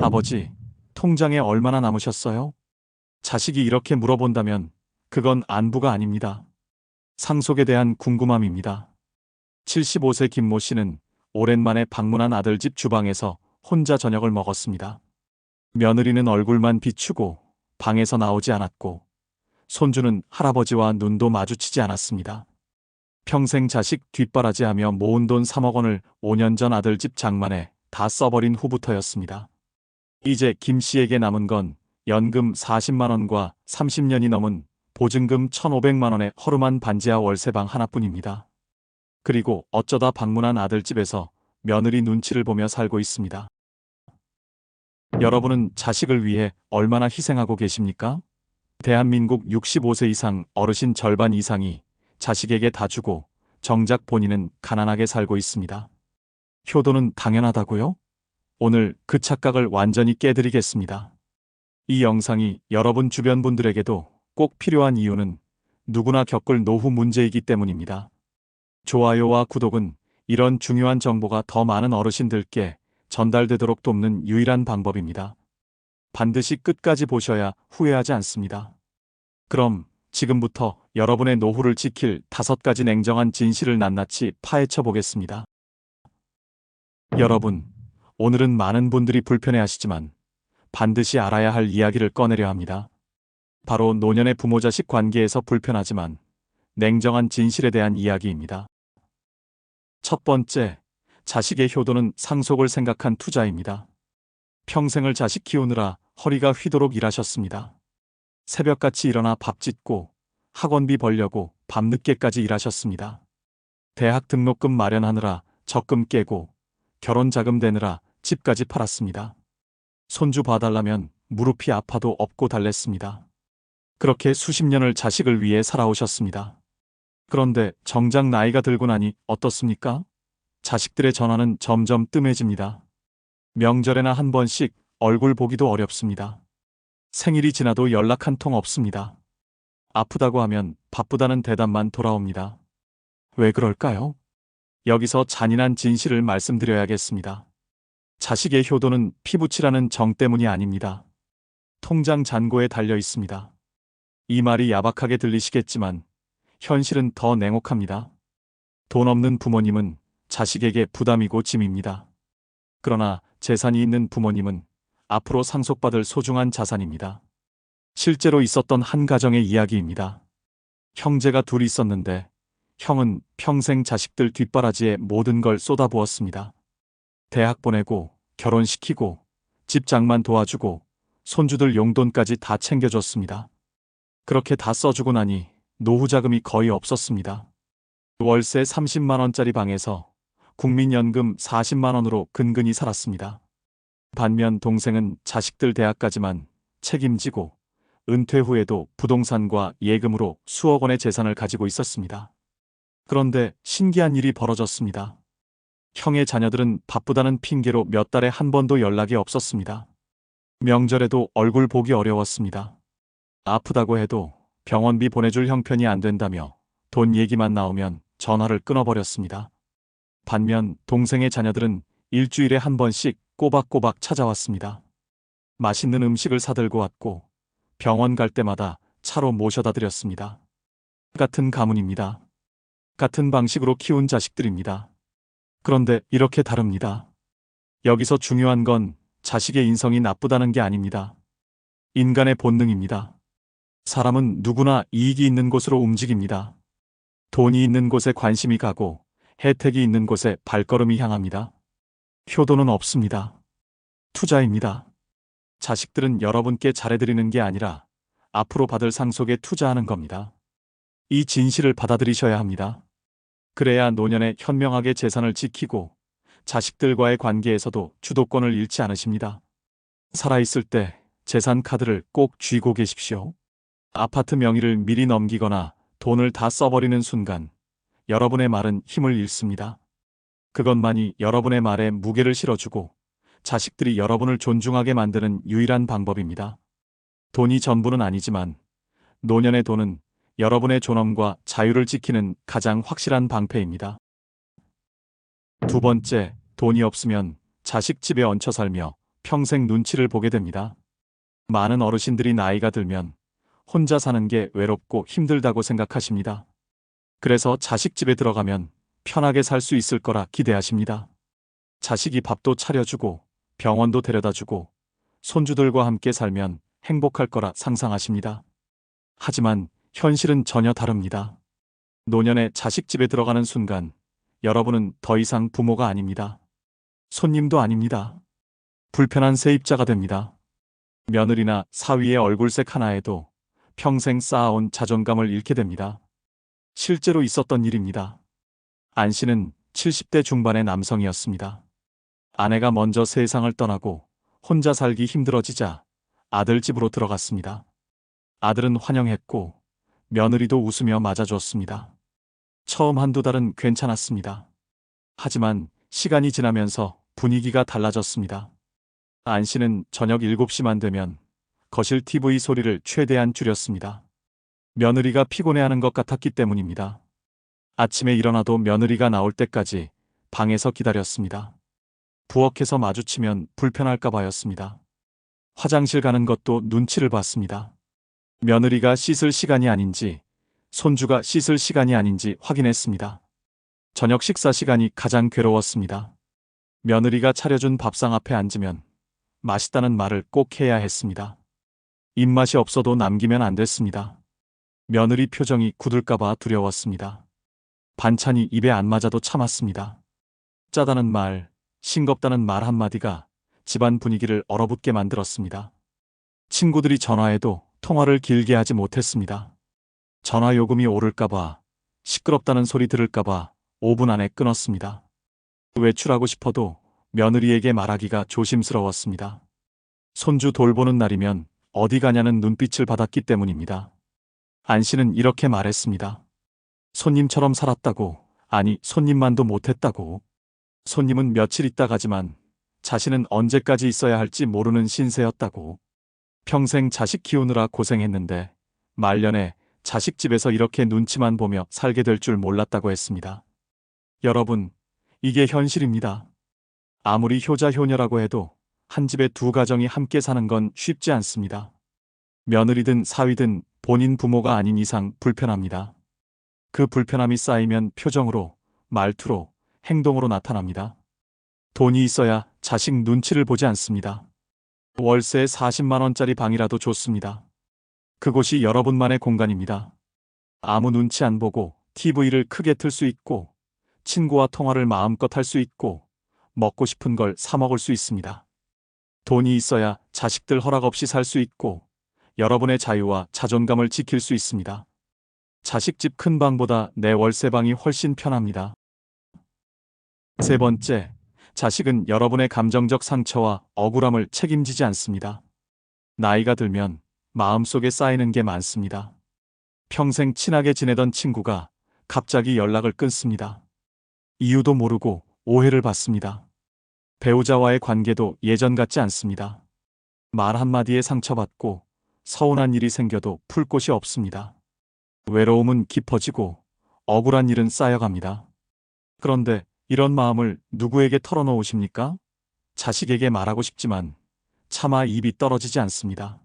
아버지, 통장에 얼마나 남으셨어요? 자식이 이렇게 물어본다면 그건 안부가 아닙니다. 상속에 대한 궁금함입니다. 75세 김모 씨는 오랜만에 방문한 아들 집 주방에서 혼자 저녁을 먹었습니다. 며느리는 얼굴만 비추고 방에서 나오지 않았고 손주는 할아버지와 눈도 마주치지 않았습니다. 평생 자식 뒷바라지하며 모은 돈 3억 원을 5년 전 아들 집 장만에 다 써버린 후부터였습니다. 이제 김 씨에게 남은 건 연금 40만 원과 30년이 넘은 보증금 1,500만 원의 허름한 반지하 월세방 하나뿐입니다. 그리고 어쩌다 방문한 아들 집에서 며느리 눈치를 보며 살고 있습니다. 여러분은 자식을 위해 얼마나 희생하고 계십니까? 대한민국 65세 이상 어르신 절반 이상이 자식에게 다 주고 정작 본인은 가난하게 살고 있습니다. 효도는 당연하다고요? 오늘 그 착각을 완전히 깨드리겠습니다. 이 영상이 여러분 주변 분들에게도 꼭 필요한 이유는 누구나 겪을 노후 문제이기 때문입니다. 좋아요와 구독은 이런 중요한 정보가 더 많은 어르신들께 전달되도록 돕는 유일한 방법입니다. 반드시 끝까지 보셔야 후회하지 않습니다. 그럼 지금부터 여러분의 노후를 지킬 5가지 냉정한 진실을 낱낱이 파헤쳐 보겠습니다. 여러분, 오늘은 많은 분들이 불편해하시지만 반드시 알아야 할 이야기를 꺼내려 합니다. 바로 노년의 부모-자식 관계에서 불편하지만 냉정한 진실에 대한 이야기입니다. 첫 번째, 자식의 효도는 상속을 생각한 투자입니다. 평생을 자식 키우느라 허리가 휘도록 일하셨습니다. 새벽같이 일어나 밥 짓고 학원비 벌려고 밤늦게까지 일하셨습니다. 대학 등록금 마련하느라 적금 깨고 결혼 자금 대느라 집까지 팔았습니다. 손주 봐달라면 무릎이 아파도 업고 달랬습니다. 그렇게 수십 년을 자식을 위해 살아오셨습니다. 그런데 정작 나이가 들고 나니 어떻습니까? 자식들의 전화는 점점 뜸해집니다. 명절에나 한 번씩 얼굴 보기도 어렵습니다. 생일이 지나도 연락 한 통 없습니다. 아프다고 하면 바쁘다는 대답만 돌아옵니다. 왜 그럴까요? 여기서 잔인한 진실을 말씀드려야겠습니다. 자식의 효도는 피부치라는 정 때문이 아닙니다. 통장 잔고에 달려 있습니다. 이 말이 야박하게 들리시겠지만 현실은 더 냉혹합니다. 돈 없는 부모님은 자식에게 부담이고 짐입니다. 그러나 재산이 있는 부모님은 앞으로 상속받을 소중한 자산입니다. 실제로 있었던 한 가정의 이야기입니다. 형제가 둘이 있었는데 형은 평생 자식들 뒷바라지에 모든 걸 쏟아부었습니다. 대학 보내고 결혼시키고 집 장만 도와주고 손주들 용돈까지 다 챙겨줬습니다. 그렇게 다 써주고 나니 노후 자금이 거의 없었습니다. 월세 30만 원짜리 방에서 국민연금 40만 원으로 근근히 살았습니다. 반면 동생은 자식들 대학까지만 책임지고 은퇴 후에도 부동산과 예금으로 수억 원의 재산을 가지고 있었습니다. 그런데 신기한 일이 벌어졌습니다. 형의 자녀들은 바쁘다는 핑계로 몇 달에 한 번도 연락이 없었습니다. 명절에도 얼굴 보기 어려웠습니다. 아프다고 해도 병원비 보내줄 형편이 안 된다며 돈 얘기만 나오면 전화를 끊어버렸습니다. 반면 동생의 자녀들은 일주일에 한 번씩 꼬박꼬박 찾아왔습니다. 맛있는 음식을 사들고 왔고 병원 갈 때마다 차로 모셔다 드렸습니다. 같은 가문입니다. 같은 방식으로 키운 자식들입니다. 그런데 이렇게 다릅니다. 여기서 중요한 건 자식의 인성이 나쁘다는 게 아닙니다. 인간의 본능입니다. 사람은 누구나 이익이 있는 곳으로 움직입니다. 돈이 있는 곳에 관심이 가고 혜택이 있는 곳에 발걸음이 향합니다. 효도는 없습니다. 투자입니다. 자식들은 여러분께 잘해드리는 게 아니라 앞으로 받을 상속에 투자하는 겁니다. 이 진실을 받아들이셔야 합니다. 그래야 노년에 현명하게 재산을 지키고 자식들과의 관계에서도 주도권을 잃지 않으십니다. 살아있을 때 재산 카드를 꼭 쥐고 계십시오. 아파트 명의를 미리 넘기거나 돈을 다 써버리는 순간 여러분의 말은 힘을 잃습니다. 그것만이 여러분의 말에 무게를 실어주고 자식들이 여러분을 존중하게 만드는 유일한 방법입니다. 돈이 전부는 아니지만 노년의 돈은 여러분의 존엄과 자유를 지키는 가장 확실한 방패입니다. 두 번째, 돈이 없으면 자식 집에 얹혀 살며 평생 눈치를 보게 됩니다. 많은 어르신들이 나이가 들면 혼자 사는 게 외롭고 힘들다고 생각하십니다. 그래서 자식 집에 들어가면 편하게 살 수 있을 거라 기대하십니다. 자식이 밥도 차려주고 병원도 데려다주고 손주들과 함께 살면 행복할 거라 상상하십니다. 하지만 현실은 전혀 다릅니다. 노년에 자식 집에 들어가는 순간 여러분은 더 이상 부모가 아닙니다. 손님도 아닙니다. 불편한 세입자가 됩니다. 며느리나 사위의 얼굴색 하나에도 평생 쌓아온 자존감을 잃게 됩니다. 실제로 있었던 일입니다. 안 씨는 70대 중반의 남성이었습니다. 아내가 먼저 세상을 떠나고 혼자 살기 힘들어지자 아들 집으로 들어갔습니다. 아들은 환영했고 며느리도 웃으며 맞아줬습니다. 처음 한두 달은 괜찮았습니다. 하지만 시간이 지나면서 분위기가 달라졌습니다. 안 씨는 저녁 7시만 되면 거실 TV 소리를 최대한 줄였습니다. 며느리가 피곤해하는 것 같았기 때문입니다. 아침에 일어나도 며느리가 나올 때까지 방에서 기다렸습니다. 부엌에서 마주치면 불편할까 봐였습니다. 화장실 가는 것도 눈치를 봤습니다. 며느리가 씻을 시간이 아닌지, 손주가 씻을 시간이 아닌지 확인했습니다. 저녁 식사 시간이 가장 괴로웠습니다. 며느리가 차려준 밥상 앞에 앉으면 맛있다는 말을 꼭 해야 했습니다. 입맛이 없어도 남기면 안 됐습니다. 며느리 표정이 굳을까봐 두려웠습니다. 반찬이 입에 안 맞아도 참았습니다. 짜다는 말, 싱겁다는 말 한마디가 집안 분위기를 얼어붙게 만들었습니다. 친구들이 전화해도 통화를 길게 하지 못했습니다. 전화 요금이 오를까봐, 시끄럽다는 소리 들을까봐 5분 안에 끊었습니다. 외출하고 싶어도 며느리에게 말하기가 조심스러웠습니다. 손주 돌보는 날이면 어디 가냐는 눈빛을 받았기 때문입니다. 안 씨는 이렇게 말했습니다. 손님처럼 살았다고, 아니 손님만도 못했다고. 손님은 며칠 있다 가지만 자신은 언제까지 있어야 할지 모르는 신세였다고. 평생 자식 키우느라 고생했는데 말년에 자식 집에서 이렇게 눈치만 보며 살게 될 줄 몰랐다고 했습니다. 여러분, 이게 현실입니다. 아무리 효자 효녀라고 해도 한 집에 두 가정이 함께 사는 건 쉽지 않습니다. 며느리든 사위든 본인 부모가 아닌 이상 불편합니다. 그 불편함이 쌓이면 표정으로, 말투로, 행동으로 나타납니다. 돈이 있어야 자식 눈치를 보지 않습니다. 월세 40만 원짜리 방이라도 좋습니다. 그곳이 여러분만의 공간입니다. 아무 눈치 안 보고 TV를 크게 틀 수 있고 친구와 통화를 마음껏 할 수 있고 먹고 싶은 걸 사 먹을 수 있습니다. 돈이 있어야 자식들 허락 없이 살 수 있고 여러분의 자유와 자존감을 지킬 수 있습니다. 자식 집 큰 방보다 내 월세방이 훨씬 편합니다. 세 번째, 자식은 여러분의 감정적 상처와 억울함을 책임지지 않습니다. 나이가 들면 마음속에 쌓이는 게 많습니다. 평생 친하게 지내던 친구가 갑자기 연락을 끊습니다. 이유도 모르고 오해를 받습니다. 배우자와의 관계도 예전 같지 않습니다. 말 한마디에 상처받고 서운한 일이 생겨도 풀 곳이 없습니다. 외로움은 깊어지고 억울한 일은 쌓여갑니다. 그런데 이런 마음을 누구에게 털어놓으십니까? 자식에게 말하고 싶지만 차마 입이 떨어지지 않습니다.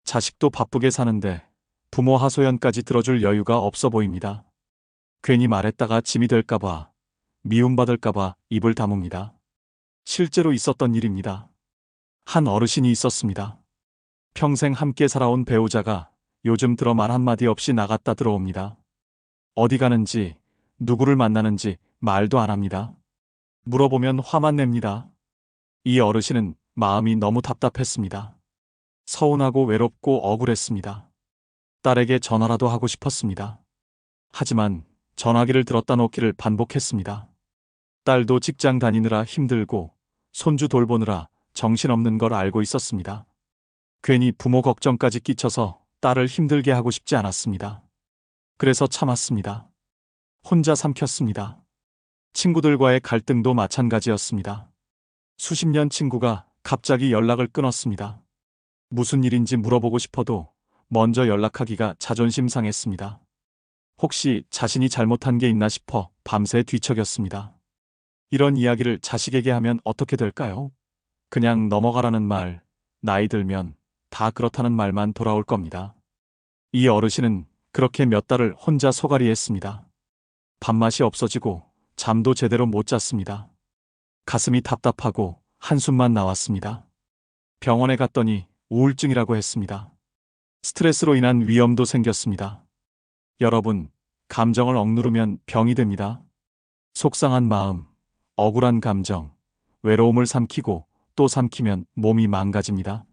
자식도 바쁘게 사는데 부모 하소연까지 들어줄 여유가 없어 보입니다. 괜히 말했다가 짐이 될까봐, 미움받을까봐 입을 다뭅니다. 실제로 있었던 일입니다. 한 어르신이 있었습니다. 평생 함께 살아온 배우자가 요즘 들어 말 한마디 없이 나갔다 들어옵니다. 어디 가는지, 누구를 만나는지 말도 안 합니다. 물어보면 화만 냅니다. 이 어르신은 마음이 너무 답답했습니다. 서운하고 외롭고 억울했습니다. 딸에게 전화라도 하고 싶었습니다. 하지만 전화기를 들었다 놓기를 반복했습니다. 딸도 직장 다니느라 힘들고 손주 돌보느라 정신없는 걸 알고 있었습니다. 괜히 부모 걱정까지 끼쳐서 딸을 힘들게 하고 싶지 않았습니다. 그래서 참았습니다. 혼자 삼켰습니다. 친구들과의 갈등도 마찬가지였습니다. 수십 년 친구가 갑자기 연락을 끊었습니다. 무슨 일인지 물어보고 싶어도 먼저 연락하기가 자존심 상했습니다. 혹시 자신이 잘못한 게 있나 싶어 밤새 뒤척였습니다. 이런 이야기를 자식에게 하면 어떻게 될까요? 그냥 넘어가라는 말, 나이 들면 다 그렇다는 말만 돌아올 겁니다. 이 어르신은 그렇게 몇 달을 혼자 소갈이했습니다. 밥맛이 없어지고 잠도 제대로 못 잤습니다. 가슴이 답답하고 한숨만 나왔습니다. 병원에 갔더니 우울증이라고 했습니다. 스트레스로 인한 위염도 생겼습니다. 여러분, 감정을 억누르면 병이 됩니다. 속상한 마음, 억울한 감정, 외로움을 삼키고 또 삼키면 몸이 망가집니다.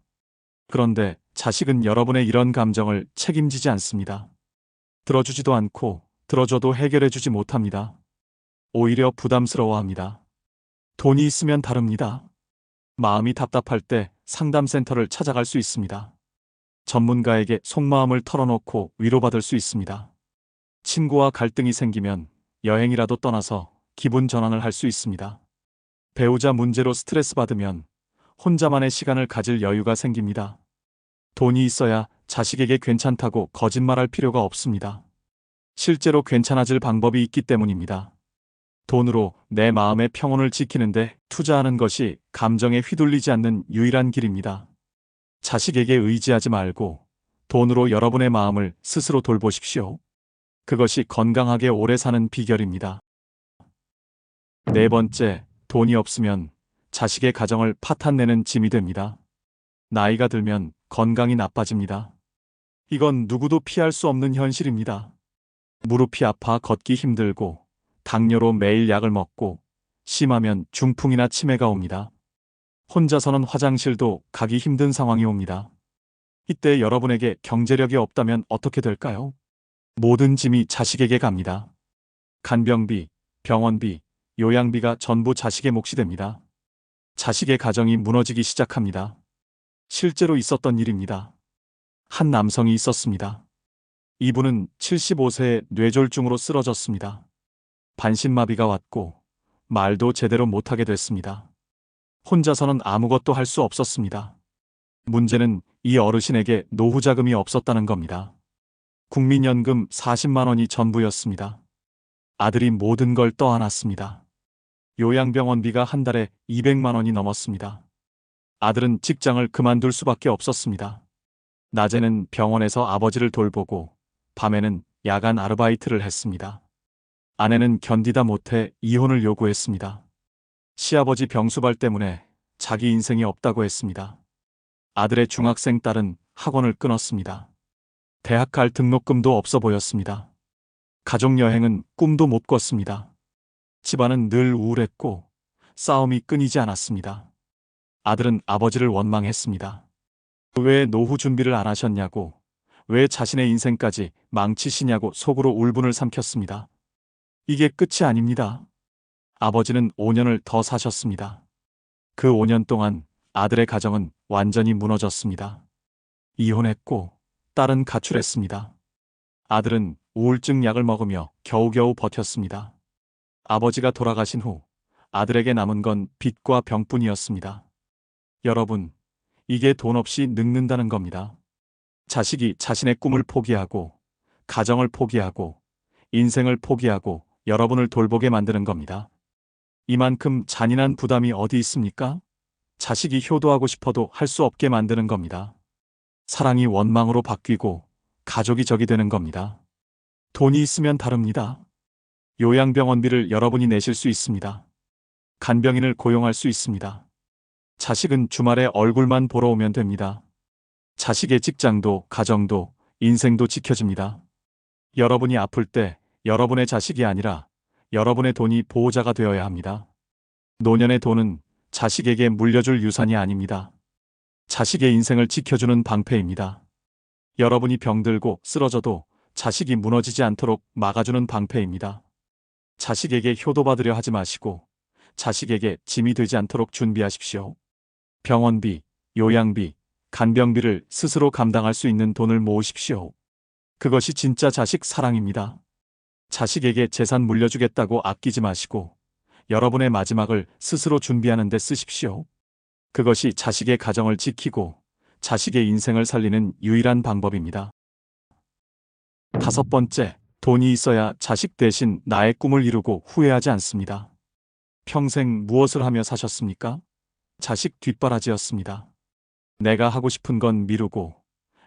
그런데 자식은 여러분의 이런 감정을 책임지지 않습니다. 들어주지도 않고 들어줘도 해결해주지 못합니다. 오히려 부담스러워합니다. 돈이 있으면 다릅니다. 마음이 답답할 때 상담센터를 찾아갈 수 있습니다. 전문가에게 속마음을 털어놓고 위로받을 수 있습니다. 친구와 갈등이 생기면 여행이라도 떠나서 기분 전환을 할 수 있습니다. 배우자 문제로 스트레스 받으면 혼자만의 시간을 가질 여유가 생깁니다. 돈이 있어야 자식에게 괜찮다고 거짓말할 필요가 없습니다. 실제로 괜찮아질 방법이 있기 때문입니다. 돈으로 내 마음의 평온을 지키는데 투자하는 것이 감정에 휘둘리지 않는 유일한 길입니다. 자식에게 의지하지 말고 돈으로 여러분의 마음을 스스로 돌보십시오. 그것이 건강하게 오래 사는 비결입니다. 네 번째, 돈이 없으면 자식의 가정을 파탄내는 짐이 됩니다. 나이가 들면 건강이 나빠집니다. 이건 누구도 피할 수 없는 현실입니다. 무릎이 아파 걷기 힘들고 당뇨로 매일 약을 먹고 심하면 중풍이나 치매가 옵니다. 혼자서는 화장실도 가기 힘든 상황이 옵니다. 이때 여러분에게 경제력이 없다면 어떻게 될까요? 모든 짐이 자식에게 갑니다. 간병비, 병원비, 요양비가 전부 자식의 몫이 됩니다. 자식의 가정이 무너지기 시작합니다. 실제로 있었던 일입니다. 한 남성이 있었습니다. 이분은 75세에 뇌졸중으로 쓰러졌습니다. 반신마비가 왔고 말도 제대로 못하게 됐습니다. 혼자서는 아무것도 할 수 없었습니다. 문제는 이 어르신에게 노후자금이 없었다는 겁니다. 국민연금 40만 원이 전부였습니다. 아들이 모든 걸 떠안았습니다. 요양병원비가 한 달에 200만 원이 넘었습니다. 아들은 직장을 그만둘 수밖에 없었습니다. 낮에는 병원에서 아버지를 돌보고 밤에는 야간 아르바이트를 했습니다. 아내는 견디다 못해 이혼을 요구했습니다. 시아버지 병수발 때문에 자기 인생이 없다고 했습니다. 아들의 중학생 딸은 학원을 끊었습니다. 대학 갈 등록금도 없어 보였습니다. 가족여행은 꿈도 못 꿨습니다. 집안은 늘 우울했고 싸움이 끊이지 않았습니다. 아들은 아버지를 원망했습니다. 왜 노후 준비를 안 하셨냐고, 왜 자신의 인생까지 망치시냐고 속으로 울분을 삼켰습니다. 이게 끝이 아닙니다. 아버지는 5년을 더 사셨습니다. 그 5년 동안 아들의 가정은 완전히 무너졌습니다. 이혼했고 딸은 가출했습니다. 아들은 우울증 약을 먹으며 겨우겨우 버텼습니다. 아버지가 돌아가신 후 아들에게 남은 건 빚과 병뿐이었습니다. 여러분, 이게 돈 없이 늙는다는 겁니다. 자식이 자신의 꿈을 포기하고, 가정을 포기하고, 인생을 포기하고 여러분을 돌보게 만드는 겁니다. 이만큼 잔인한 부담이 어디 있습니까? 자식이 효도하고 싶어도 할 수 없게 만드는 겁니다. 사랑이 원망으로 바뀌고 가족이 적이 되는 겁니다. 돈이 있으면 다릅니다. 요양병원비를 여러분이 내실 수 있습니다. 간병인을 고용할 수 있습니다. 자식은 주말에 얼굴만 보러 오면 됩니다. 자식의 직장도 가정도 인생도 지켜집니다. 여러분이 아플 때 여러분의 자식이 아니라 여러분의 돈이 보호자가 되어야 합니다. 노년의 돈은 자식에게 물려줄 유산이 아닙니다. 자식의 인생을 지켜주는 방패입니다. 여러분이 병들고 쓰러져도 자식이 무너지지 않도록 막아주는 방패입니다. 자식에게 효도받으려 하지 마시고 자식에게 짐이 되지 않도록 준비하십시오. 병원비, 요양비, 간병비를 스스로 감당할 수 있는 돈을 모으십시오. 그것이 진짜 자식 사랑입니다. 자식에게 재산 물려주겠다고 아끼지 마시고 여러분의 마지막을 스스로 준비하는 데 쓰십시오. 그것이 자식의 가정을 지키고 자식의 인생을 살리는 유일한 방법입니다. 다섯 번째, 돈이 있어야 자식 대신 나의 꿈을 이루고 후회하지 않습니다. 평생 무엇을 하며 사셨습니까? 자식 뒷바라지였습니다. 내가 하고 싶은 건 미루고,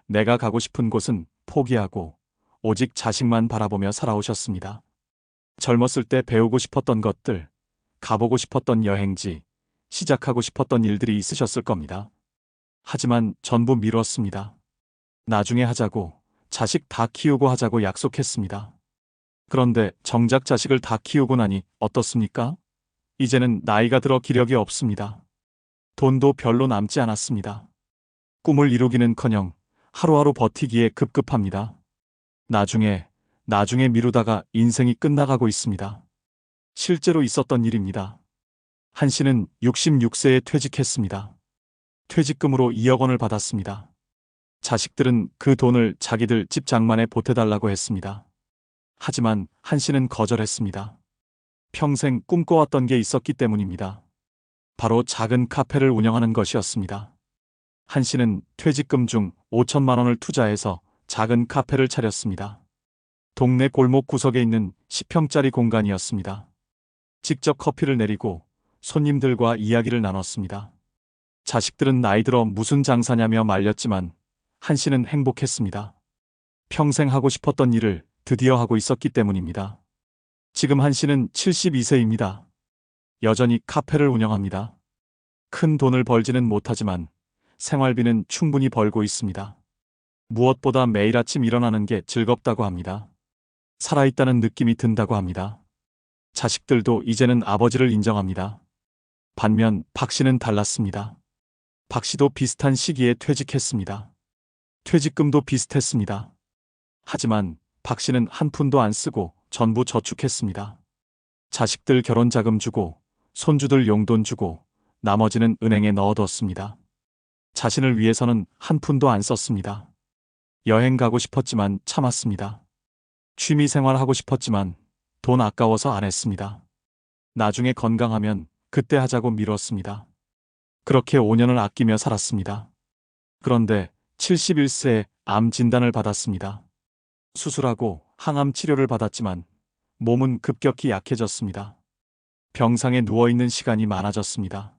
내가 가고 싶은 곳은 포기하고, 오직 자식만 바라보며 살아오셨습니다. 젊었을 때 배우고 싶었던 것들, 가보고 싶었던 여행지, 시작하고 싶었던 일들이 있으셨을 겁니다. 하지만 전부 미뤘습니다. 나중에 하자고, 자식 다 키우고 하자고 약속했습니다. 그런데 정작 자식을 다 키우고 나니 어떻습니까? 이제는 나이가 들어 기력이 없습니다. 돈도 별로 남지 않았습니다. 꿈을 이루기는커녕 하루하루 버티기에 급급합니다. 나중에 미루다가 인생이 끝나가고 있습니다. 실제로 있었던 일입니다. 한 씨는 66세에 퇴직했습니다. 퇴직금으로 2억 원을 받았습니다. 자식들은 그 돈을 자기들 집 장만에 보태달라고 했습니다. 하지만 한 씨는 거절했습니다. 평생 꿈꿔왔던 게 있었기 때문입니다. 바로 작은 카페를 운영하는 것이었습니다. 한 씨는 퇴직금 중 5천만 원을 투자해서 작은 카페를 차렸습니다. 동네 골목 구석에 있는 10평짜리 공간이었습니다. 직접 커피를 내리고 손님들과 이야기를 나눴습니다. 자식들은 나이 들어 무슨 장사냐며 말렸지만 한 씨는 행복했습니다. 평생 하고 싶었던 일을 드디어 하고 있었기 때문입니다. 지금 한 씨는 72세입니다. 여전히 카페를 운영합니다. 큰 돈을 벌지는 못하지만 생활비는 충분히 벌고 있습니다. 무엇보다 매일 아침 일어나는 게 즐겁다고 합니다. 살아있다는 느낌이 든다고 합니다. 자식들도 이제는 아버지를 인정합니다. 반면 박 씨는 달랐습니다. 박 씨도 비슷한 시기에 퇴직했습니다. 퇴직금도 비슷했습니다. 하지만 박 씨는 한 푼도 안 쓰고 전부 저축했습니다. 자식들 결혼 자금 주고 손주들 용돈 주고 나머지는 은행에 넣어뒀습니다. 자신을 위해서는 한 푼도 안 썼습니다. 여행 가고 싶었지만 참았습니다. 취미 생활 하고 싶었지만 돈 아까워서 안 했습니다. 나중에 건강하면 그때 하자고 미뤘습니다. 그렇게 5년을 아끼며 살았습니다. 그런데 71세에 암 진단을 받았습니다. 수술하고 항암 치료를 받았지만 몸은 급격히 약해졌습니다. 병상에 누워있는 시간이 많아졌습니다.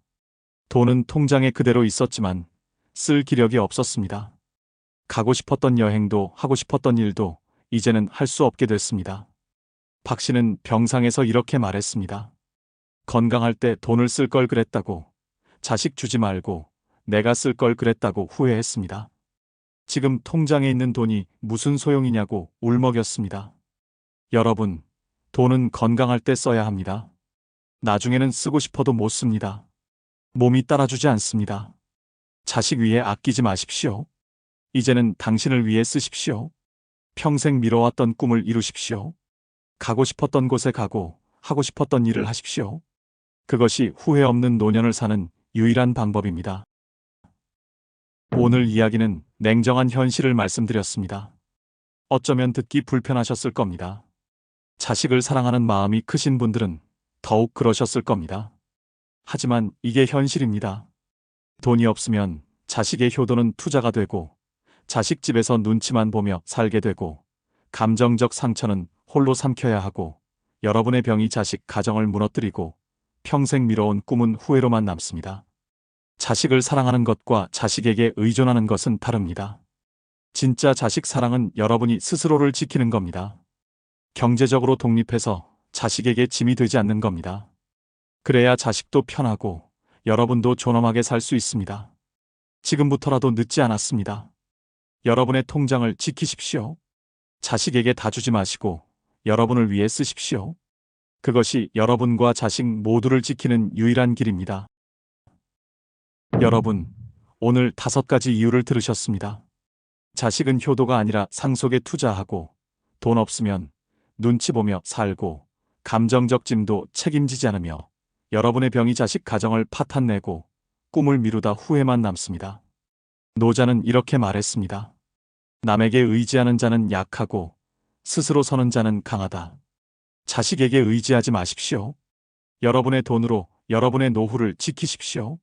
돈은 통장에 그대로 있었지만 쓸 기력이 없었습니다. 가고 싶었던 여행도 하고 싶었던 일도 이제는 할 수 없게 됐습니다. 박 씨는 병상에서 이렇게 말했습니다. 건강할 때 돈을 쓸 걸 그랬다고, 자식 주지 말고 내가 쓸 걸 그랬다고 후회했습니다. 지금 통장에 있는 돈이 무슨 소용이냐고 울먹였습니다. 여러분, 돈은 건강할 때 써야 합니다. 나중에는 쓰고 싶어도 못 씁니다. 몸이 따라주지 않습니다. 자식 위해 아끼지 마십시오. 이제는 당신을 위해 쓰십시오. 평생 미뤄왔던 꿈을 이루십시오. 가고 싶었던 곳에 가고 하고 싶었던 일을 하십시오. 그것이 후회 없는 노년을 사는 유일한 방법입니다. 오늘 이야기는 냉정한 현실을 말씀드렸습니다. 어쩌면 듣기 불편하셨을 겁니다. 자식을 사랑하는 마음이 크신 분들은 더욱 그러셨을 겁니다. 하지만 이게 현실입니다. 돈이 없으면 자식의 효도는 투자가 되고, 자식 집에서 눈치만 보며 살게 되고, 감정적 상처는 홀로 삼켜야 하고, 여러분의 병이 자식 가정을 무너뜨리고, 평생 미뤄온 꿈은 후회로만 남습니다. 자식을 사랑하는 것과 자식에게 의존하는 것은 다릅니다. 진짜 자식 사랑은 여러분이 스스로를 지키는 겁니다. 경제적으로 독립해서 자식에게 짐이 되지 않는 겁니다. 그래야 자식도 편하고 여러분도 존엄하게 살 수 있습니다. 지금부터라도 늦지 않았습니다. 여러분의 통장을 지키십시오. 자식에게 다 주지 마시고 여러분을 위해 쓰십시오. 그것이 여러분과 자식 모두를 지키는 유일한 길입니다. 여러분, 오늘 5가지 이유를 들으셨습니다. 자식은 효도가 아니라 상속에 투자하고, 돈 없으면 눈치 보며 살고, 감정적 짐도 책임지지 않으며, 여러분의 병이 자식 가정을 파탄내고, 꿈을 미루다 후회만 남습니다. 노자는 이렇게 말했습니다. 남에게 의지하는 자는 약하고, 스스로 서는 자는 강하다. 자식에게 의지하지 마십시오. 여러분의 돈으로 여러분의 노후를 지키십시오.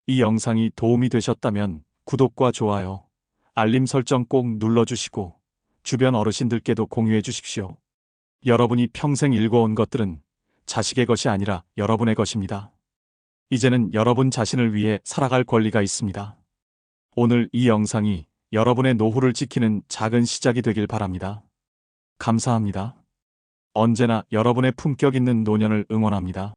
이 영상이 도움이 되셨다면 구독과 좋아요, 알림 설정 꼭 눌러주시고 주변 어르신들께도 공유해 주십시오. 여러분이 평생 일궈온 것들은 자식의 것이 아니라 여러분의 것입니다. 이제는 여러분 자신을 위해 살아갈 권리가 있습니다. 오늘 이 영상이 여러분의 노후를 지키는 작은 시작이 되길 바랍니다. 감사합니다. 언제나 여러분의 품격 있는 노년을 응원합니다.